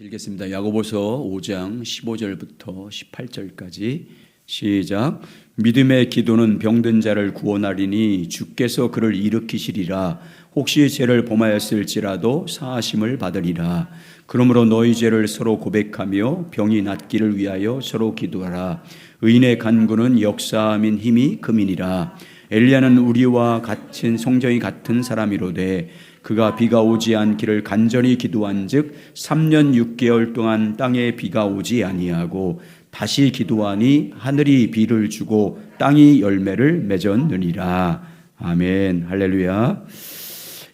읽겠습니다. 야고보서 5장 15절부터 18절까지 시작. 믿음의 기도는 병든 자를 구원하리니 주께서 그를 일으키시리라. 혹시 죄를 범하였을지라도 사하심을 받으리라. 그러므로 너희 죄를 서로 고백하며 병이 낫기를 위하여 서로 기도하라. 의인의 간구는 역사함인 힘이 금이니라. 엘리야는 우리와 같은 성정이 같은 사람이로되 그가 비가 오지 않기를 간절히 기도한즉 3년 6개월 동안 땅에 비가 오지 아니하고 다시 기도하니 하늘이 비를 주고 땅이 열매를 맺었느니라. 아멘. 할렐루야.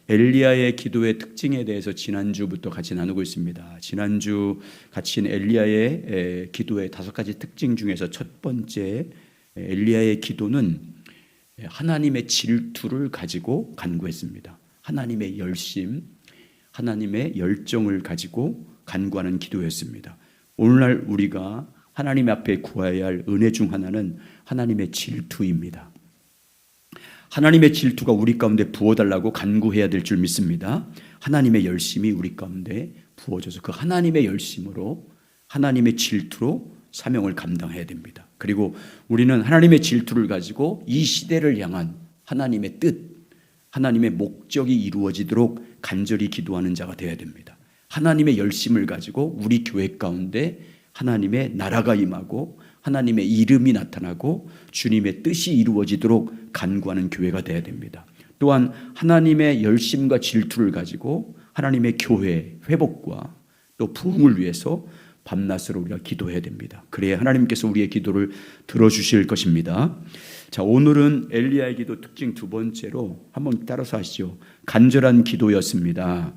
엘리야의 기도의 특징에 대해서 지난주부터 같이 나누고 있습니다. 지난주 같이 엘리야의 기도의 5가지 특징 중에서 첫 번째, 엘리야의 기도는 하나님의 질투를 가지고 간구했습니다. 하나님의 열심, 하나님의 열정을 가지고 간구하는 기도였습니다. 오늘날 우리가 하나님 앞에 구해야 할 은혜 중 하나는 하나님의 질투입니다. 하나님의 질투가 우리 가운데 부어달라고 간구해야 될 줄 믿습니다. 하나님의 열심이 우리 가운데 부어져서 그 하나님의 열심으로 하나님의 질투로 사명을 감당해야 됩니다. 그리고 우리는 하나님의 질투를 가지고 이 시대를 향한 하나님의 뜻, 하나님의 목적이 이루어지도록 간절히 기도하는 자가 되어야 됩니다. 하나님의 열심을 가지고 우리 교회 가운데 하나님의 나라가 임하고 하나님의 이름이 나타나고 주님의 뜻이 이루어지도록 간구하는 교회가 되어야 됩니다. 또한 하나님의 열심과 질투를 가지고 하나님의 교회 회복과 또 부흥을 위해서 밤낮으로 우리가 기도해야 됩니다. 그래야 하나님께서 우리의 기도를 들어주실 것입니다. 자, 오늘은 엘리야의 기도 특징 두 번째로 한번 따라서 하시죠. 간절한 기도였습니다.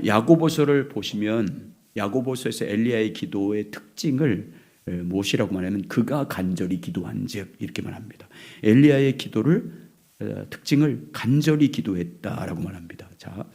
야고보서를 보시면 야고보서에서 엘리야의 기도의 특징을 무엇이라고 말하면 그가 간절히 기도한즉 이렇게 말합니다. 엘리야의 기도를 특징을 간절히 기도했다라고 말합니다. 자,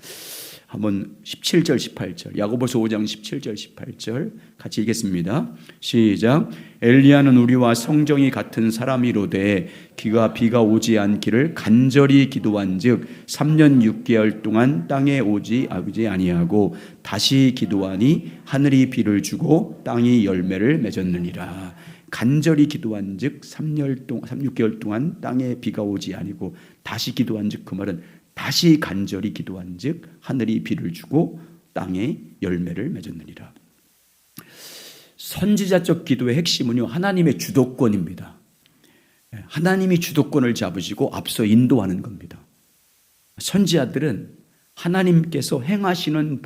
한번 17절 18절 야고보서 5장 17절 18절 같이 읽겠습니다. 시작. 엘리야는 우리와 성정이 같은 사람이로되 그가 비가 오지 않기를 간절히 기도한즉 3년 6개월 동안 땅에 오지 아니하고 다시 기도하니 하늘이 비를 주고 땅이 열매를 맺었느니라. 간절히 기도한즉 6개월 동안 땅에 비가 오지 아니고 다시 기도한즉 그 말은 다시 간절히 기도한즉 하늘이 비를 주고 땅에 열매를 맺었느니라. 선지자적 기도의 핵심은요, 하나님의 주도권입니다. 하나님이 주도권을 잡으시고 앞서 인도하는 겁니다. 선지자들은 하나님께서 행하시는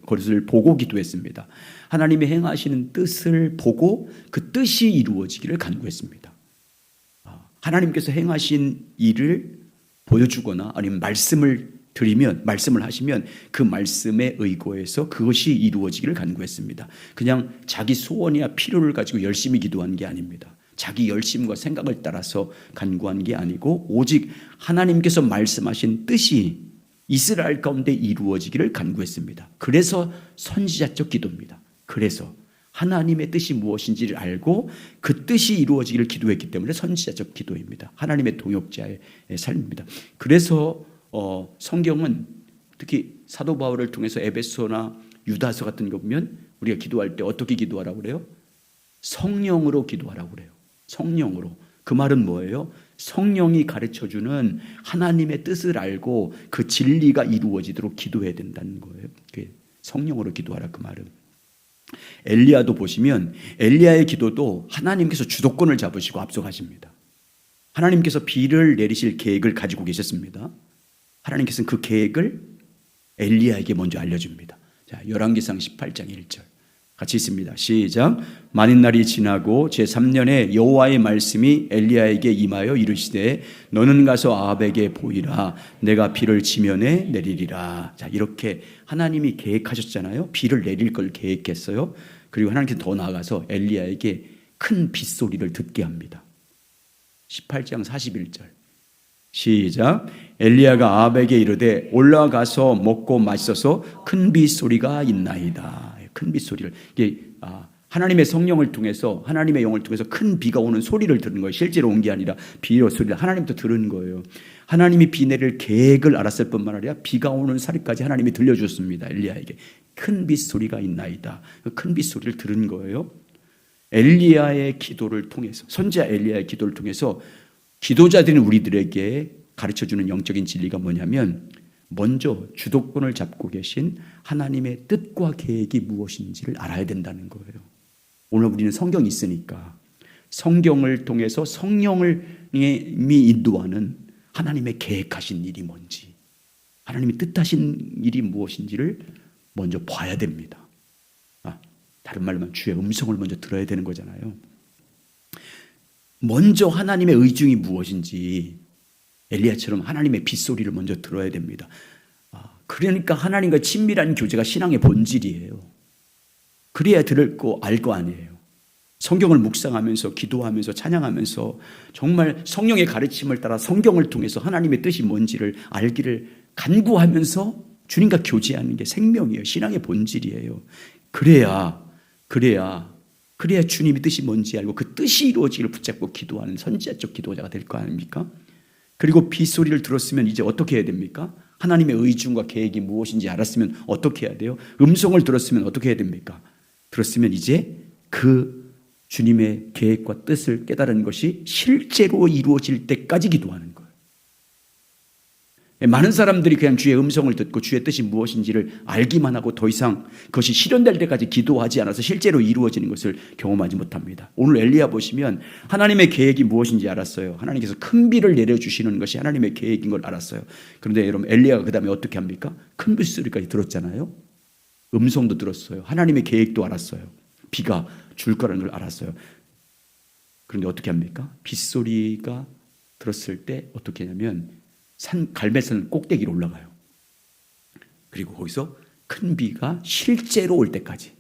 것을 보고 기도했습니다. 하나님이 행하시는 뜻을 보고 그 뜻이 이루어지기를 간구했습니다. 하나님께서 행하신 일을 보여주거나 아니면 말씀을 하시면 그 말씀에 의거해서 그것이 이루어지기를 간구했습니다. 그냥 자기 소원이나 필요를 가지고 열심히 기도한 게 아닙니다. 자기 열심과 생각을 따라서 간구한 게 아니고 오직 하나님께서 말씀하신 뜻이 이스라엘 가운데 이루어지기를 간구했습니다. 그래서 선지자적 기도입니다. 그래서 하나님의 뜻이 무엇인지를 알고 그 뜻이 이루어지기를 기도했기 때문에 선지자적 기도입니다. 하나님의 동역자의 삶입니다. 그래서 성경은 특히 사도 바울을 통해서 에베소나 유다서 같은 거 보면 우리가 기도할 때 어떻게 기도하라고 그래요? 성령으로 기도하라고 그래요. 성령으로. 그 말은 뭐예요? 성령이 가르쳐주는 하나님의 뜻을 알고 그 진리가 이루어지도록 기도해야 된다는 거예요. 성령으로 기도하라 그 말은. 엘리야도 보시면 엘리야의 기도도 하나님께서 주도권을 잡으시고 앞서가십니다. 하나님께서 비를 내리실 계획을 가지고 계셨습니다. 하나님께서는 그 계획을 엘리야에게 먼저 알려줍니다. 자, 열왕기상 18장 1절 같이 있습니다. 시작. 많은 날이 지나고 제3년에 여호와의 말씀이 엘리야에게 임하여 이르시되 너는 가서 아합에게 보이라. 내가 비를 지면에 내리리라. 자, 이렇게 하나님이 계획하셨잖아요. 비를 내릴 걸 계획했어요. 그리고 하나님께서 더 나아가서 엘리야에게 큰 빗소리를 듣게 합니다. 18장 41절 시작. 엘리야가 아합에게 이르되 올라가서 먹고 마셔서 큰 빗소리가 있나이다. 큰 빗소리를 하나님의 성령을 통해서 하나님의 영을 통해서 큰 비가 오는 소리를 들은 거예요. 실제로 온 게 아니라 비의 소리를 하나님도 들은 거예요. 하나님이 비 내릴 계획을 알았을 뿐만 아니라 비가 오는 사리까지 하나님이 들려주었습니다. 엘리야에게 큰 빗소리가 있나이다. 그 큰 빗소리를 들은 거예요. 엘리야의 기도를 통해서, 선지자 엘리야의 기도를 통해서 기도자들인 우리들에게 가르쳐주는 영적인 진리가 뭐냐면, 먼저 주도권을 잡고 계신 하나님의 뜻과 계획이 무엇인지를 알아야 된다는 거예요. 오늘 우리는 성경이 있으니까 성경을 통해서 성령을 이미 인도하는 하나님의 계획하신 일이 뭔지, 하나님이 뜻하신 일이 무엇인지를 먼저 봐야 됩니다. 다른 말로 하면 주의 음성을 먼저 들어야 되는 거잖아요. 먼저 하나님의 의중이 무엇인지 엘리야처럼 하나님의 빗소리를 먼저 들어야 됩니다. 그러니까 하나님과 친밀한 교제가 신앙의 본질이에요. 그래야 들을 거 알 거 아니에요. 성경을 묵상하면서 기도하면서 찬양하면서 정말 성령의 가르침을 따라 성경을 통해서 하나님의 뜻이 뭔지를 알기를 간구하면서 주님과 교제하는 게 생명이에요. 신앙의 본질이에요. 그래야 주님의 뜻이 뭔지 알고 그 뜻이 이루어지기를 붙잡고 기도하는 선지자적 기도자가 될 거 아닙니까? 그리고 빗소리를 들었으면 이제 어떻게 해야 됩니까? 하나님의 의중과 계획이 무엇인지 알았으면 어떻게 해야 돼요? 음성을 들었으면 어떻게 해야 됩니까? 들었으면 이제 그 주님의 계획과 뜻을 깨달은 것이 실제로 이루어질 때까지 기도하는 거예요. 많은 사람들이 그냥 주의 음성을 듣고 주의 뜻이 무엇인지를 알기만 하고 더 이상 그것이 실현될 때까지 기도하지 않아서 실제로 이루어지는 것을 경험하지 못합니다. 오늘 엘리야 보시면 하나님의 계획이 무엇인지 알았어요. 하나님께서 큰 비를 내려주시는 것이 하나님의 계획인 걸 알았어요. 그런데 여러분, 엘리야가 그 다음에 어떻게 합니까? 큰 빗소리까지 들었잖아요. 음성도 들었어요. 하나님의 계획도 알았어요. 비가 줄 거라는 걸 알았어요. 그런데 어떻게 합니까? 빗소리가 들었을 때 어떻게 하냐면 갈멜산 꼭대기로 올라가요. 그리고 거기서 큰 비가 실제로 올 때까지,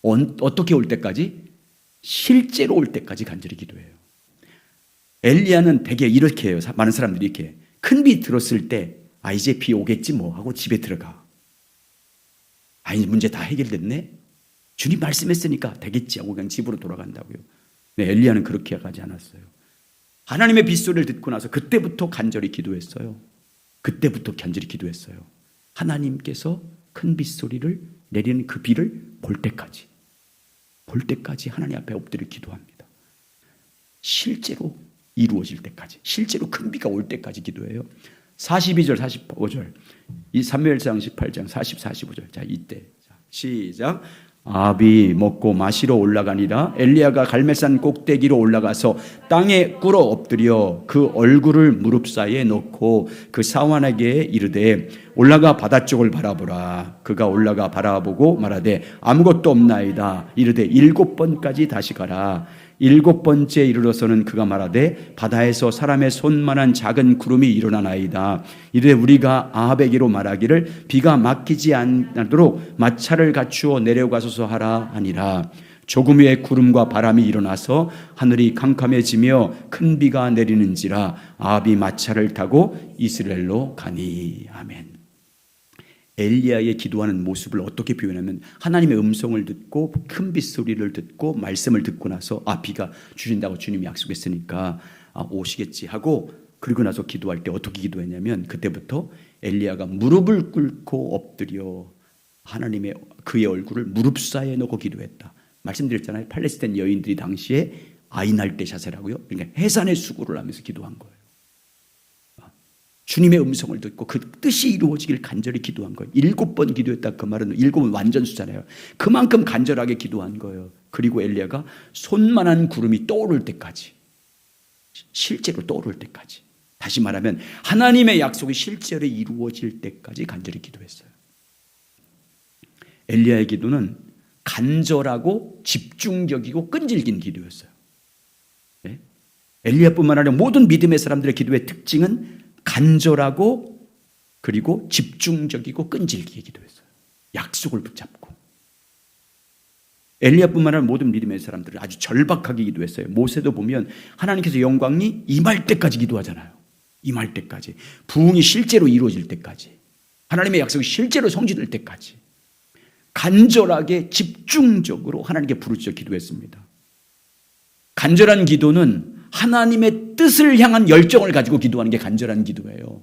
어떻게 올 때까지? 실제로 올 때까지 간절히 기도해요. 엘리야는 되게 이렇게 해요. 많은 사람들이 이렇게 큰 비 들었을 때 이제 비 오겠지 뭐 하고 집에 들어가. 이제 문제 다 해결됐네, 주님 말씀했으니까 되겠지 하고 그냥 집으로 돌아간다고요. 네, 엘리야는 그렇게 가지 않았어요. 하나님의 빗소리를 듣고 나서 그때부터 간절히 기도했어요. 하나님께서 큰 빗소리를 내리는 그 비를 볼 때까지 하나님 앞에 엎드려 기도합니다. 실제로 이루어질 때까지, 실제로 큰 비가 올 때까지 기도해요. 42절 45절, 이 사무엘상 18장 40, 45절. 자, 이때 시작. 아합이 먹고 마시러 올라가니라. 엘리야가 갈멜산 꼭대기로 올라가서 땅에 꿇어 엎드려 그 얼굴을 무릎 사이에 놓고 그 사환에게 이르되 올라가 바다 쪽을 바라보라. 그가 올라가 바라보고 말하되 아무것도 없나이다. 이르되 7번까지 다시 가라. 7번째 이르러서는 그가 말하되 바다에서 사람의 손만한 작은 구름이 일어나나이다. 이르되 우리가 아합에게로 말하기를 비가 막히지 않도록 마차를 갖추어 내려가소서 하라 하니라. 조금 후에 구름과 바람이 일어나서 하늘이 캄캄해지며 큰 비가 내리는지라. 아합이 마차를 타고 이스라엘로 가니. 아멘. 엘리야의 기도하는 모습을 어떻게 표현하면, 하나님의 음성을 듣고 큰 빗소리를 듣고 말씀을 듣고 나서 비가 주신다고 주님이 약속했으니까 오시겠지 하고, 그리고 나서 기도할 때 어떻게 기도했냐면, 그때부터 엘리야가 무릎을 꿇고 엎드려 하나님의 그의 얼굴을 무릎 사이에 놓고 기도했다. 말씀드렸잖아요. 팔레스타인 여인들이 당시에 아이 낳을 때 자세라고요. 그러니까 해산의 수고를 하면서 기도한 거예요. 주님의 음성을 듣고 그 뜻이 이루어지길 간절히 기도한 거예요. 7번 기도했다. 그 말은 7은 완전수잖아요. 그만큼 간절하게 기도한 거예요. 그리고 엘리야가 손만한 구름이 떠오를 때까지, 실제로 떠오를 때까지, 다시 말하면 하나님의 약속이 실제로 이루어질 때까지 간절히 기도했어요. 엘리야의 기도는 간절하고 집중적이고 끈질긴 기도였어요. 네? 엘리야뿐만 아니라 모든 믿음의 사람들의 기도의 특징은 간절하고 그리고 집중적이고 끈질기게 기도했어요. 약속을 붙잡고. 엘리야뿐만 아니라 모든 믿음의 사람들은 아주 절박하게 기도했어요. 모세도 보면 하나님께서 영광이 임할 때까지 기도하잖아요. 임할 때까지, 부흥이 실제로 이루어질 때까지, 하나님의 약속이 실제로 성취될 때까지 간절하게 집중적으로 하나님께 부르짖어 기도했습니다. 간절한 기도는 하나님의 뜻을 향한 열정을 가지고 기도하는 게 간절한 기도예요.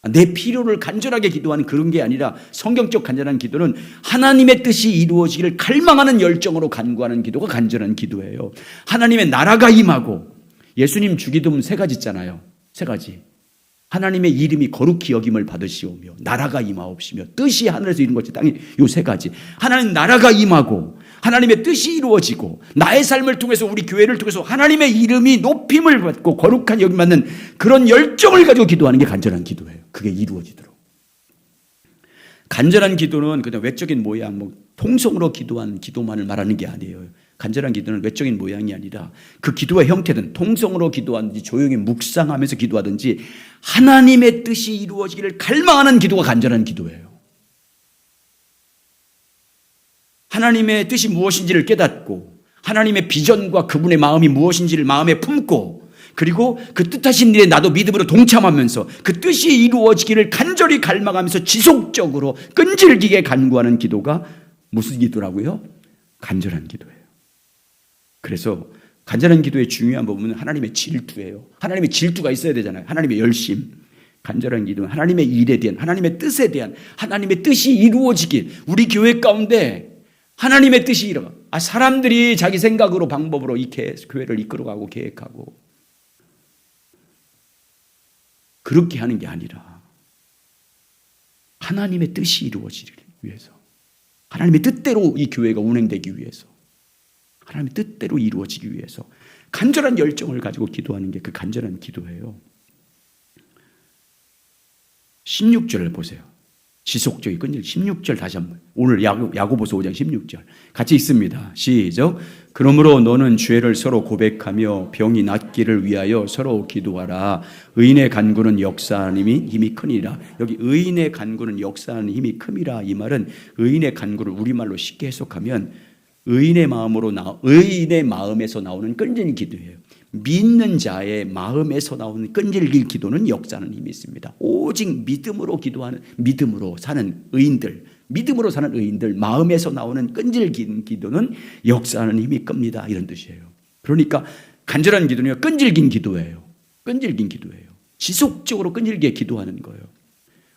내 필요를 간절하게 기도하는 그런 게 아니라 성경적 간절한 기도는 하나님의 뜻이 이루어지기를 갈망하는 열정으로 간구하는 기도가 간절한 기도예요. 하나님의 나라가 임하고, 예수님 주기도문 3가지 있잖아요. 3가지. 하나님의 이름이 거룩히 여김을 받으시오며 나라가 임하옵시며 뜻이 하늘에서 이룬 것이 땅에, 요 3가지. 하나님 나라가 임하고 하나님의 뜻이 이루어지고 나의 삶을 통해서, 우리 교회를 통해서 하나님의 이름이 높임을 받고 거룩한 여김 받는 그런 열정을 가지고 기도하는 게 간절한 기도예요. 그게 이루어지도록. 간절한 기도는 그냥 외적인 모양, 통성으로 기도한 기도만을 말하는 게 아니에요. 간절한 기도는 외적인 모양이 아니라 그 기도의 형태는 통성으로 기도하든지 조용히 묵상하면서 기도하든지 하나님의 뜻이 이루어지기를 갈망하는 기도가 간절한 기도예요. 하나님의 뜻이 무엇인지를 깨닫고 하나님의 비전과 그분의 마음이 무엇인지를 마음에 품고, 그리고 그 뜻하신 일에 나도 믿음으로 동참하면서 그 뜻이 이루어지기를 간절히 갈망하면서 지속적으로 끈질기게 간구하는 기도가 무슨 기도라고요? 간절한 기도예요. 그래서 간절한 기도의 중요한 부분은 하나님의 질투예요. 하나님의 질투가 있어야 되잖아요. 하나님의 열심. 간절한 기도는 하나님의 일에 대한, 하나님의 뜻에 대한, 하나님의 뜻이 이루어지길, 우리 교회 가운데 하나님의 뜻이 이루어, 사람들이 자기 생각으로 방법으로 이 교회를 이끌어가고 계획하고 그렇게 하는 게 아니라 하나님의 뜻이 이루어지기 위해서, 하나님의 뜻대로 이 교회가 운행되기 위해서, 하나님의 뜻대로 이루어지기 위해서 간절한 열정을 가지고 기도하는 게 그 간절한 기도예요. 16절을 보세요. 지속적인 끈질. 16절 다시 한번. 오늘 야고보서 5장 16절 같이 읽습니다. 시작. 그러므로 너는 죄를 서로 고백하며 병이 낫기를 위하여 서로 기도하라. 의인의 간구는 역사하는 힘이 크니라. 여기 의인의 간구는 역사하는 힘이 큼이라. 이 말은 의인의 간구를 우리말로 쉽게 해석하면 의인의 마음에서 나오는 끈질긴 기도예요. 믿는 자의 마음에서 나오는 끈질긴 기도는 역사하는 힘이 있습니다. 오직 믿음으로 사는 의인들, 마음에서 나오는 끈질긴 기도는 역사하는 힘이 큽니다. 이런 뜻이에요. 그러니까 간절한 기도는 끈질긴 기도예요. 끈질긴 기도예요. 지속적으로 끈질기게 기도하는 거예요.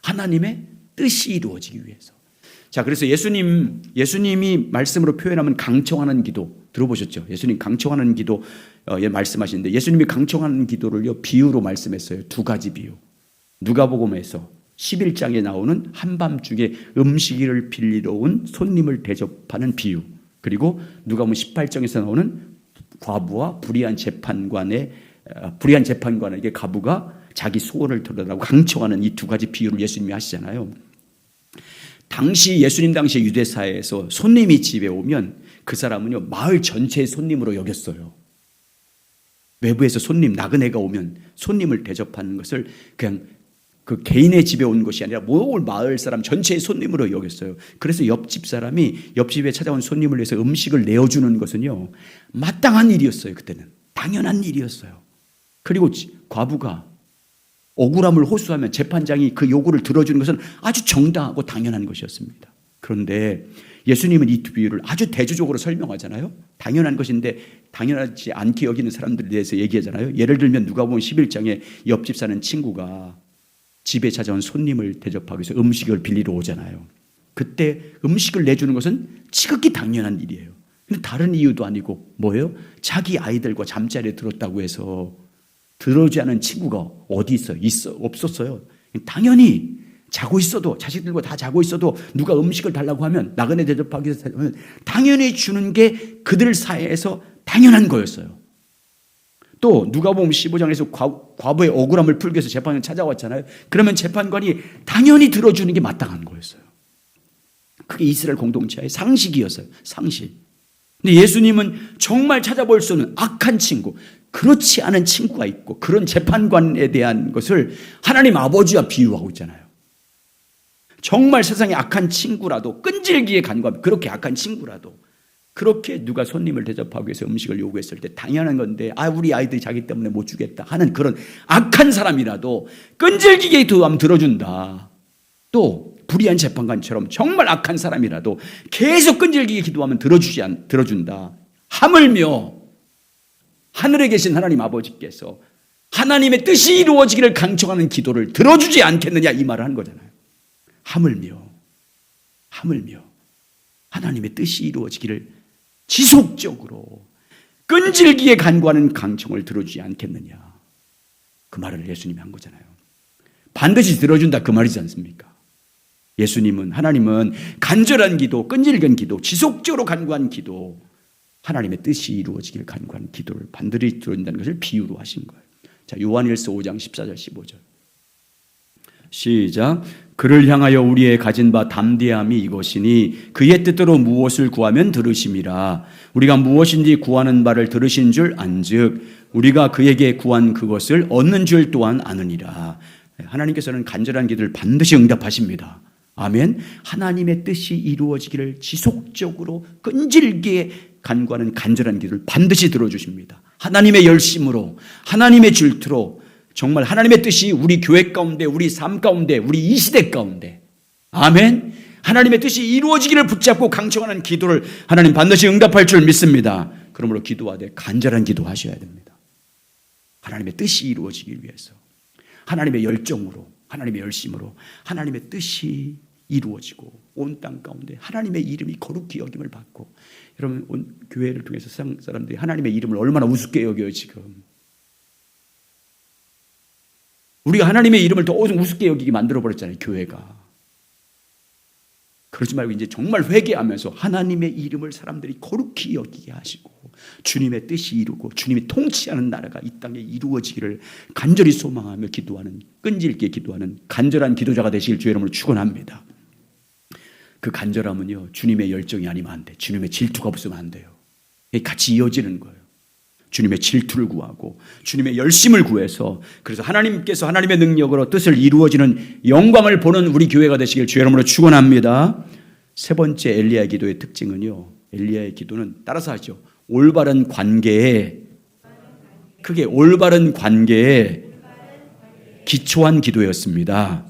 하나님의 뜻이 이루어지기 위해서. 자, 그래서 예수님이 말씀으로 표현하면 강청하는 기도 들어보셨죠? 예수님 강청하는 기도 말씀하시는데, 예수님이 강청하는 기도를요 비유로 말씀했어요. 2가지 비유. 누가복음에서 11장에 나오는 한밤중에 음식을 빌리러 온 손님을 대접하는 비유, 그리고 누가복음 18장에서 나오는 과부와 불의한 재판관에게 과부가 자기 소원을 들어달라고 강청하는 이 2가지 비유를 예수님이 하시잖아요. 예수님 당시 유대사회에서 손님이 집에 오면 그 사람은요 마을 전체의 손님으로 여겼어요. 외부에서 나그네가 오면 손님을 대접하는 것을 그냥 그 개인의 집에 온 것이 아니라 모든 마을 사람 전체의 손님으로 여겼어요. 그래서 옆집 사람이 옆집에 찾아온 손님을 위해서 음식을 내어주는 것은요 마땅한 일이었어요. 그때는 당연한 일이었어요. 그리고 과부가 억울함을 호소하면 재판장이 그 요구를 들어주는 것은 아주 정당하고 당연한 것이었습니다. 그런데 예수님은 이 비유를 아주 대조적으로 설명하잖아요. 당연한 것인데 당연하지 않게 여기는 사람들에 대해서 얘기하잖아요. 예를 들면 누가복음 11장에 옆집 사는 친구가 집에 찾아온 손님을 대접하기 위해서 음식을 빌리러 오잖아요. 그때 음식을 내주는 것은 지극히 당연한 일이에요. 근데 다른 이유도 아니고 뭐예요? 자기 아이들과 잠자리에 들었다고 해서 들어오지 않은 친구가 어디 없었어요. 당연히 자고 있어도, 자식들과 다 자고 있어도 누가 음식을 달라고 하면, 나그네 대접하기 위해서 하면 당연히 주는 게 그들 사이에서 당연한 거였어요. 또 누가복음 15장에서 과부의 억울함을 풀기 위해서 재판관 찾아왔잖아요. 그러면 재판관이 당연히 들어주는 게 마땅한 거였어요. 그게 이스라엘 공동체의 상식이었어요. 상식. 근데 예수님은 정말 찾아볼 수 없는 악한 친구, 그렇지 않은 친구가 있고 그런 재판관에 대한 것을 하나님 아버지와 비유하고 있잖아요. 정말 세상에 악한 친구라도 끈질기게 간구하면, 그렇게 악한 친구라도 그렇게 누가 손님을 대접하기 위해서 음식을 요구했을 때 당연한 건데 우리 아이들이 자기 때문에 못 주겠다 하는 그런 악한 사람이라도 끈질기게 기도하면 들어준다. 또 불의한 재판관처럼 정말 악한 사람이라도 계속 끈질기게 기도하면 들어준다. 하물며 하늘에 계신 하나님 아버지께서 하나님의 뜻이 이루어지기를 강청하는 기도를 들어주지 않겠느냐 이 말을 한 거잖아요. 하물며 하나님의 뜻이 이루어지기를 지속적으로 끈질기게 간구하는 강청을 들어주지 않겠느냐 그 말을 예수님이 한 거잖아요. 반드시 들어준다 그 말이지 않습니까? 하나님은 간절한 기도, 끈질긴 기도, 지속적으로 간구한 기도, 하나님의 뜻이 이루어지기를 간구하는 기도를 반드시 들어준다는 것을 비유로 하신 거예요. 자, 요한일서 5장 14절 15절 시작. 그를 향하여 우리의 가진 바 담대함이 이것이니 그의 뜻대로 무엇을 구하면 들으심이라. 우리가 무엇인지 구하는 바를 들으신 줄 안즉 우리가 그에게 구한 그것을 얻는 줄 또한 아느니라. 하나님께서는 간절한 기도를 반드시 응답하십니다. 아멘. 하나님의 뜻이 이루어지기를 지속적으로 끈질기게 간구하는 간절한 기도를 반드시 들어주십니다. 하나님의 열심으로, 하나님의 질투로 정말 하나님의 뜻이 우리 교회 가운데, 우리 삶 가운데, 우리 이 시대 가운데, 아멘. 하나님의 뜻이 이루어지기를 붙잡고 강청하는 기도를 하나님 반드시 응답할 줄 믿습니다. 그러므로 기도하되 간절한 기도하셔야 됩니다. 하나님의 뜻이 이루어지기 위해서, 하나님의 열정으로, 하나님의 열심으로 하나님의 뜻이 이루어지고 온 땅 가운데 하나님의 이름이 거룩히 여김을 받고, 여러분 온 교회를 통해서 세상 사람들이 하나님의 이름을 얼마나 우습게 여겨요. 지금 우리가 하나님의 이름을 더 우습게 여기게 만들어버렸잖아요. 교회가. 그러지 말고 이제 정말 회개하면서 하나님의 이름을 사람들이 거룩히 여기게 하시고 주님의 뜻이 이루고 주님이 통치하는 나라가 이 땅에 이루어지기를 간절히 소망하며 기도하는, 끈질기게 기도하는 간절한 기도자가 되시길 주의 이름으로 축원합니다. 그 간절함은요, 주님의 열정이 아니면 안 돼. 주님의 질투가 없으면 안 돼요. 같이 이어지는 거예요. 주님의 질투를 구하고 주님의 열심을 구해서, 그래서 하나님께서 하나님의 능력으로 뜻을 이루어지는 영광을 보는 우리 교회가 되시길 주의 이름으로 축원합니다. 세 번째 엘리야의 기도의 특징은요, 엘리야의 기도는 따라서 하죠. 올바른 관계에, 그게 올바른 관계에 기초한 기도였습니다.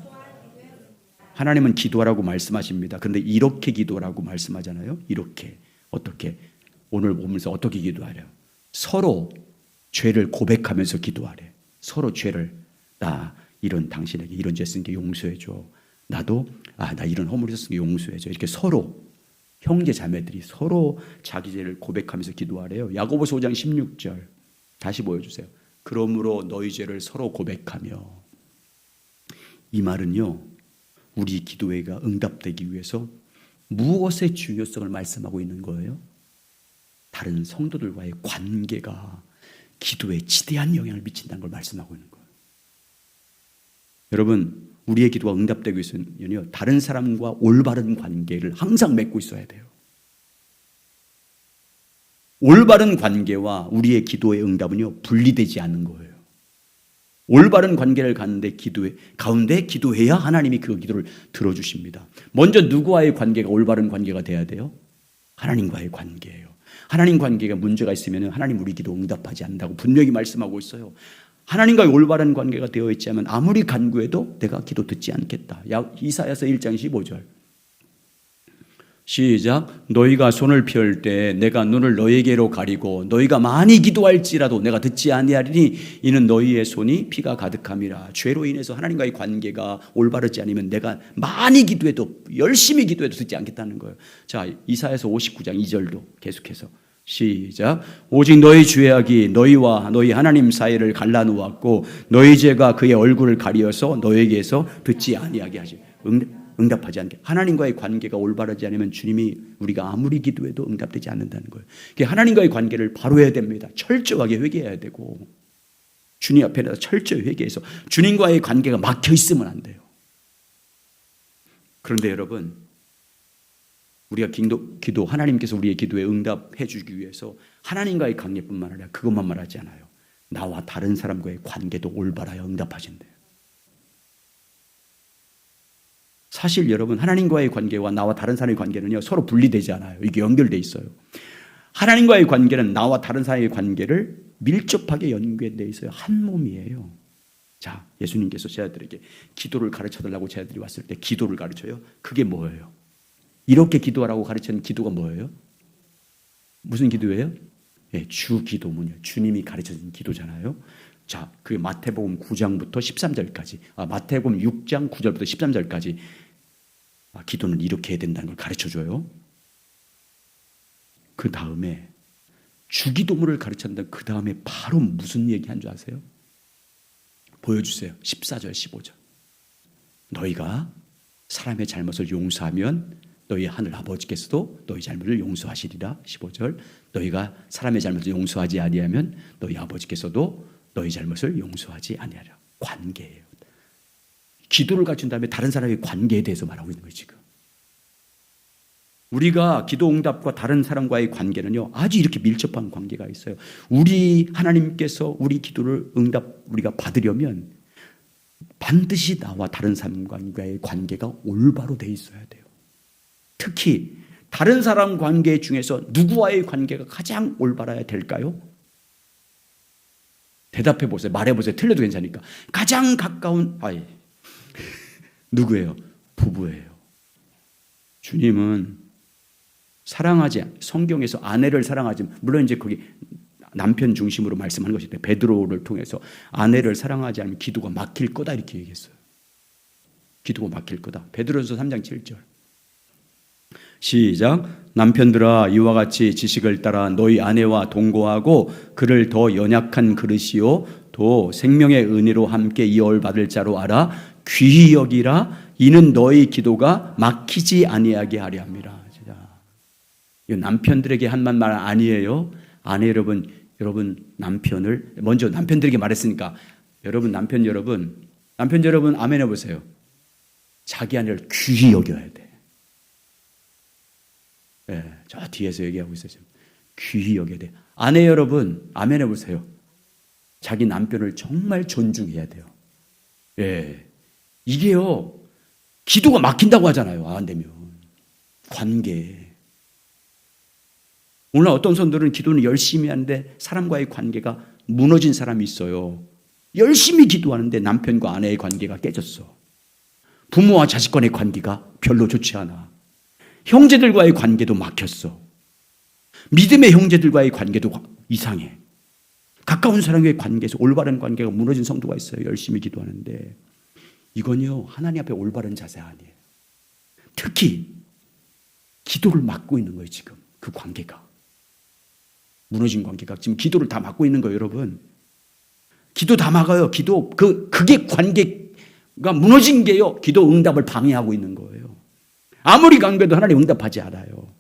하나님은 기도하라고 말씀하십니다. 그런데 이렇게 기도라고 말씀하잖아요. 이렇게. 어떻게? 오늘 보면서 어떻게 기도하래요? 서로 죄를 고백하면서 기도하래. 서로 죄를, 나 이런 당신에게 이런 죄 쓴 게 용서해줘. 나도 나 이런 허물을 쓴 게 용서해줘. 이렇게 서로 형제 자매들이 서로 자기 죄를 고백하면서 기도하래요. 야고보서 5장 16절 다시 보여주세요. 그러므로 너희 죄를 서로 고백하며. 이 말은요, 우리 기도회가 응답되기 위해서 무엇의 중요성을 말씀하고 있는 거예요? 다른 성도들과의 관계가 기도에 지대한 영향을 미친다는 걸 말씀하고 있는 거예요. 여러분, 우리의 기도가 응답되기 위해서는요, 다른 사람과 올바른 관계를 항상 맺고 있어야 돼요. 올바른 관계와 우리의 기도의 응답은요, 분리되지 않는 거예요. 올바른 관계를 가운데 기도해야 하나님이 그 기도를 들어주십니다. 먼저 누구와의 관계가 올바른 관계가 돼야 돼요? 하나님과의 관계예요. 하나님 관계가 문제가 있으면 하나님 우리 기도 응답하지 않는다고 분명히 말씀하고 있어요. 하나님과의 올바른 관계가 되어 있지 않으면 아무리 간구해도 내가 기도 듣지 않겠다. 이사야서 1장 15절 시작. 너희가 손을 펼 때 내가 눈을 너희에게로 가리고 너희가 많이 기도할지라도 내가 듣지 아니하리니 이는 너희의 손이 피가 가득함이라. 죄로 인해서 하나님과의 관계가 올바르지 않으면 내가 많이 기도해도, 열심히 기도해도 듣지 않겠다는 거예요. 자, 이사야서 59장 2절도 계속해서 시작. 오직 너희 죄악이 너희와 너희 하나님 사이를 갈라놓았고 너희 죄가 그의 얼굴을 가리어서 너희에게서 듣지 아니하게 하지. 응답하지 않게. 하나님과의 관계가 올바르지 않으면 주님이 우리가 아무리 기도해도 응답되지 않는다는 거예요. 하나님과의 관계를 바로 해야 됩니다. 철저하게 회개해야 되고 주님 앞에 나서 철저히 회개해서 주님과의 관계가 막혀 있으면 안 돼요. 그런데 여러분, 우리가 기도 하나님께서 우리의 기도에 응답해 주기 위해서 하나님과의 관계뿐만 아니라 그것만 말하지 않아요. 나와 다른 사람과의 관계도 올바라야 응답하신대요. 사실 여러분, 하나님과의 관계와 나와 다른 사람의 관계는요, 서로 분리되지 않아요. 이게 연결돼 있어요. 하나님과의 관계는 나와 다른 사람의 관계를 밀접하게 연결돼 있어요. 한 몸이에요. 자, 예수님께서 제자들에게 기도를 가르쳐달라고 제자들이 왔을 때 기도를 가르쳐요. 그게 뭐예요? 이렇게 기도하라고 가르치는 기도가 뭐예요? 무슨 기도예요? 주 기도문이요. 주님이 가르쳐준 기도잖아요. 자, 그게 마태복음 9장부터 13절까지, 마태복음 6장 9절부터 13절까지 기도는 이렇게 해야 된다는 걸 가르쳐줘요. 그 다음에 주기도문을 가르쳤는데 그 다음에 바로 무슨 얘기한 줄 아세요? 보여주세요. 14절 15절. 너희가 사람의 잘못을 용서하면 너희 하늘 아버지께서도 너희 잘못을 용서하시리라. 15절. 너희가 사람의 잘못을 용서하지 아니하면 너희 아버지께서도 너희 잘못을 용서하지 아니하리라. 관계예요. 기도를 갖춘 다음에 다른 사람의 관계에 대해서 말하고 있는 거예요. 지금 우리가 기도 응답과 다른 사람과의 관계는요, 아주 이렇게 밀접한 관계가 있어요. 우리 하나님께서 우리 기도를 응답 우리가 받으려면 반드시 나와 다른 사람과의 관계가 올바로 돼 있어야 돼요. 특히 다른 사람 관계 중에서 누구와의 관계가 가장 올바라야 될까요? 대답해 보세요. 말해 보세요. 틀려도 괜찮으니까. 가장 가까운 누구예요? 부부예요. 주님은 성경에서 아내를 사랑하지, 물론 이제 거기 남편 중심으로 말씀하는 것인데 베드로를 통해서 아내를 사랑하지 않으면 기도가 막힐 거다 이렇게 얘기했어요. 기도가 막힐 거다. 베드로전서 3장 7절. 시작. 남편들아 이와 같이 지식을 따라 너희 아내와 동거하고 그를 더 연약한 그릇이요 또 생명의 은혜로 함께 이어올 받을 자로 알아 귀히 여기라. 이는 너희 기도가 막히지 아니하게 하려 함이라. 이 남편들에게 한 말 아니에요. 아내 여러분 남편을 먼저 남편들에게 말했으니까 남편 여러분 아멘 해보세요. 자기 아내를 귀히 여겨야 돼. 네, 저 뒤에서 얘기하고 있어요. 지금. 귀히 여겨야 돼. 아내 여러분 아멘 해보세요. 자기 남편을 정말 존중해야 돼요. 예, 이게요 기도가 막힌다고 하잖아요. 안 되면 관계. 오늘 어떤 손들은 기도는 열심히 하는데 사람과의 관계가 무너진 사람이 있어요. 열심히 기도하는데 남편과 아내의 관계가 깨졌어. 부모와 자식 간의 관계가 별로 좋지 않아. 형제들과의 관계도 막혔어. 믿음의 형제들과의 관계도 이상해. 가까운 사람과의 관계에서 올바른 관계가 무너진 성도가 있어요. 열심히 기도하는데 이건요 하나님 앞에 올바른 자세 아니에요. 특히 기도를 막고 있는 거예요. 지금 그 관계가 무너진 관계가 지금 기도를 다 막고 있는 거예요. 여러분 기도 다 막아요. 기도 그게 관계가 무너진 게요 기도 응답을 방해하고 있는 거예요. 아무리 강조해도 하나님 응답하지 않아요.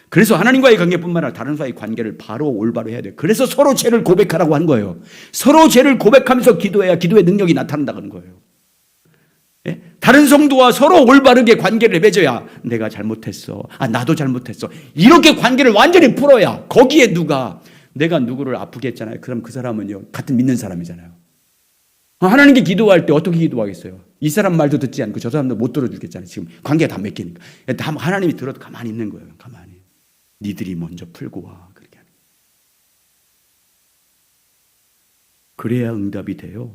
그래서 하나님과의 관계뿐만 아니라 다른 사람과의 관계를 바로 올바로 해야 돼요. 그래서 서로 죄를 고백하라고 한 거예요. 서로 죄를 고백하면서 기도해야 기도의 능력이 나타난다는 거예요. 예? 다른 성도와 서로 올바르게 관계를 맺어야 내가 잘못했어. 나도 잘못했어. 이렇게 관계를 완전히 풀어야 거기에 내가 누구를 아프게 했잖아요. 그럼 그 사람은요 같은 믿는 사람이잖아요. 하나님께 기도할 때 어떻게 기도하겠어요? 이 사람 말도 듣지 않고 저 사람도 못 들어주겠잖아요. 지금 관계가 다 맺히니까. 하나님이 들어도 가만히 있는 거예요. 가만히. 니들이 먼저 풀고 와. 그렇게 하는. 그래야 응답이 돼요.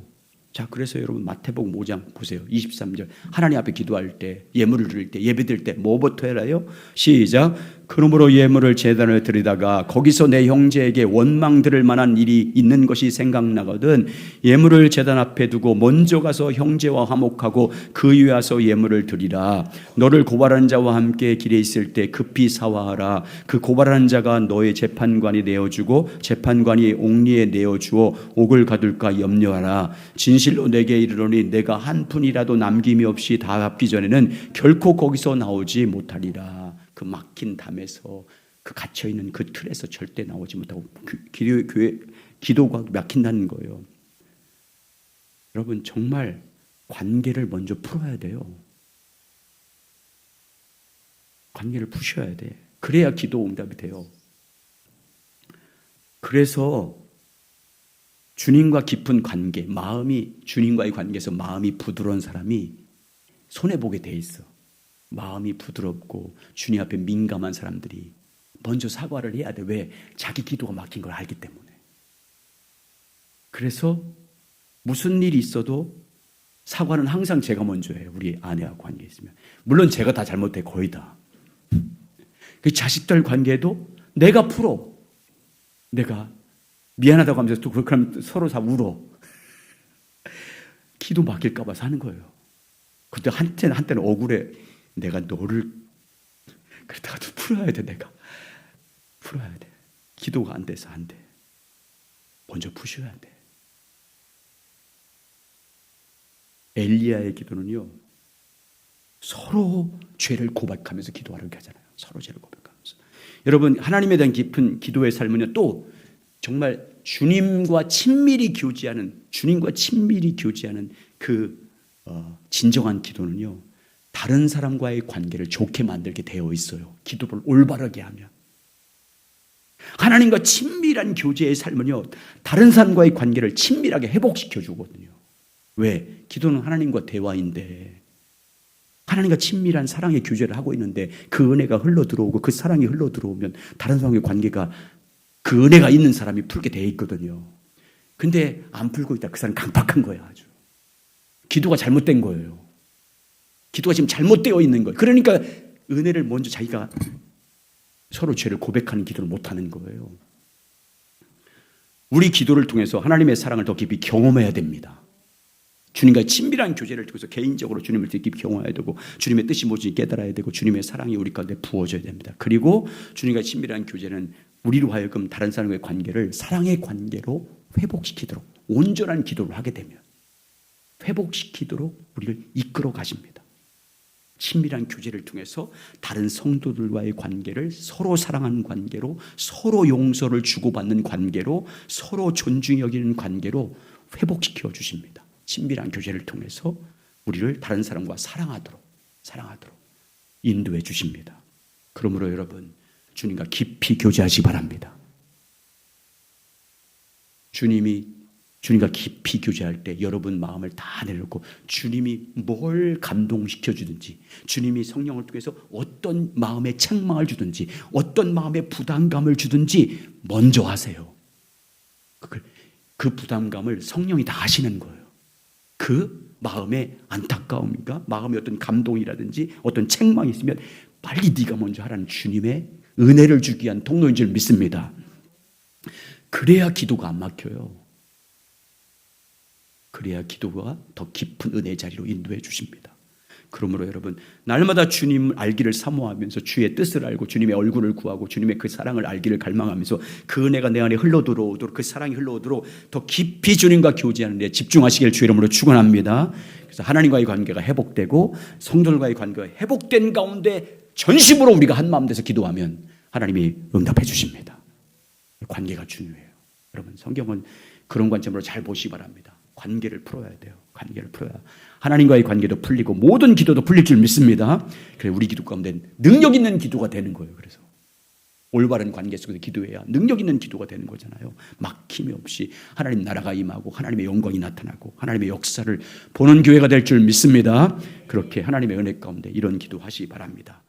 자, 그래서 여러분 마태복음 5장 보세요. 23절. 하나님 앞에 기도할 때, 예물을 드릴 때, 예배 드릴 때 뭐부터 해라요? 시작. 그러므로 예물을 제단을 드리다가 거기서 내 형제에게 원망 들을 만한 일이 있는 것이 생각나거든 예물을 제단 앞에 두고 먼저 가서 형제와 화목하고 그 위에 와서 예물을 드리라. 너를 고발하는 자와 함께 길에 있을 때 급히 사화하라. 그 고발하는 자가 너의 재판관이 내어주고 재판관이 옥리에 내어주어 옥을 가둘까 염려하라. 진실로 내게 이르노니 내가 한 푼이라도 남김이 없이 다 갚기 전에는 결코 거기서 나오지 못하리라. 그 막힌 담에서 그 갇혀있는 그 틀에서 절대 나오지 못하고 기도가 막힌다는 거예요. 여러분 정말 관계를 먼저 풀어야 돼요. 관계를 푸셔야 돼. 그래야 기도 응답이 돼요. 그래서 주님과 깊은 관계, 주님과의 관계에서 마음이 부드러운 사람이 손해보게 돼 있어. 마음이 부드럽고 주님 앞에 민감한 사람들이 먼저 사과를 해야 돼. 왜? 자기 기도가 막힌 걸 알기 때문에. 그래서 무슨 일이 있어도 사과는 항상 제가 먼저 해요. 우리 아내와 관계에 있으면. 물론 제가 다 잘못해. 거의 다. 그 자식들 관계도 내가 풀어. 내가 미안하다고 하면서 또 그럼 서로 다 울어. 기도 막힐까 봐 사는 거예요. 근데 한때는 억울해. 내가 너를 그러다가 또 풀어야 돼. 내가 풀어야 돼. 기도가 안 돼서 안 돼. 먼저 푸셔야 돼. 엘리야의 기도는요, 서로 죄를 고백하면서 기도하려고 하잖아요. 서로 죄를 고백하면서. 여러분, 하나님에 대한 깊은 기도의 삶은요, 또 정말 주님과 친밀히 교제하는 그 진정한 기도는요, 다른 사람과의 관계를 좋게 만들게 되어 있어요. 기도를 올바르게 하면. 하나님과 친밀한 교제의 삶은요, 다른 사람과의 관계를 친밀하게 회복시켜 주거든요. 왜? 기도는 하나님과 대화인데, 하나님과 친밀한 사랑의 교제를 하고 있는데 그 은혜가 흘러 들어오고 그 사랑이 흘러 들어오면 다른 사람과의 관계가 그 은혜가 있는 사람이 풀게 돼 있거든요. 근데 안 풀고 있다. 그 사람 강팍한 거야, 아주. 기도가 잘못된 거예요. 기도가 지금 잘못되어 있는 거예요. 그러니까 은혜를 먼저 자기가 서로 죄를 고백하는 기도를 못하는 거예요. 우리 기도를 통해서 하나님의 사랑을 더 깊이 경험해야 됩니다. 주님과의 친밀한 교제를 통해서 개인적으로 주님을 더 깊이 경험해야 되고, 주님의 뜻이 뭔지 깨달아야 되고, 주님의 사랑이 우리 가운데 부어져야 됩니다. 그리고 주님과의 친밀한 교제는 우리로 하여금 다른 사람과의 관계를 사랑의 관계로 회복시키도록, 온전한 기도를 하게 되면 회복시키도록 우리를 이끌어 가십니다. 친밀한 교제를 통해서 다른 성도들과의 관계를 서로 사랑하는 관계로, 서로 용서를 주고받는 관계로, 서로 존중히 여기는 관계로 회복시켜 주십니다. 친밀한 교제를 통해서 우리를 다른 사람과 사랑하도록 인도해 주십니다. 그러므로 여러분, 주님과 깊이 교제하시기 바랍니다. 주님과 깊이 교제할 때 여러분 마음을 다 내려놓고, 주님이 뭘 감동시켜 주든지, 주님이 성령을 통해서 어떤 마음의 책망을 주든지, 어떤 마음의 부담감을 주든지 먼저 하세요. 그 부담감을 성령이 다 아시는 거예요. 그 마음의 안타까움인가, 마음의 어떤 감동이라든지 어떤 책망이 있으면 빨리 네가 먼저 하라는 주님의 은혜를 주기 위한 통로인 줄 믿습니다. 그래야 기도가 안 막혀요. 그래야 기도가 더 깊은 은혜의 자리로 인도해 주십니다. 그러므로 여러분, 날마다 주님을 알기를 사모하면서 주의 뜻을 알고 주님의 얼굴을 구하고 주님의 그 사랑을 알기를 갈망하면서 그 은혜가 내 안에 흘러들어오도록, 그 사랑이 흘러오도록 더 깊이 주님과 교제하는 데 집중하시길 주의 이름으로 축원합니다. 그래서 하나님과의 관계가 회복되고 성도들과의 관계가 회복된 가운데 전심으로 우리가 한 마음 돼서 기도하면 하나님이 응답해 주십니다. 관계가 중요해요. 여러분, 성경은 그런 관점으로 잘 보시기 바랍니다. 관계를 풀어야 돼요. 관계를 풀어야 하나님과의 관계도 풀리고 모든 기도도 풀릴 줄 믿습니다. 그래서 우리 기도 가운데 능력 있는 기도가 되는 거예요. 그래서 올바른 관계 속에서 기도해야 능력 있는 기도가 되는 거잖아요. 막힘이 없이 하나님 나라가 임하고 하나님의 영광이 나타나고 하나님의 역사를 보는 교회가 될 줄 믿습니다. 그렇게 하나님의 은혜 가운데 이런 기도 하시기 바랍니다.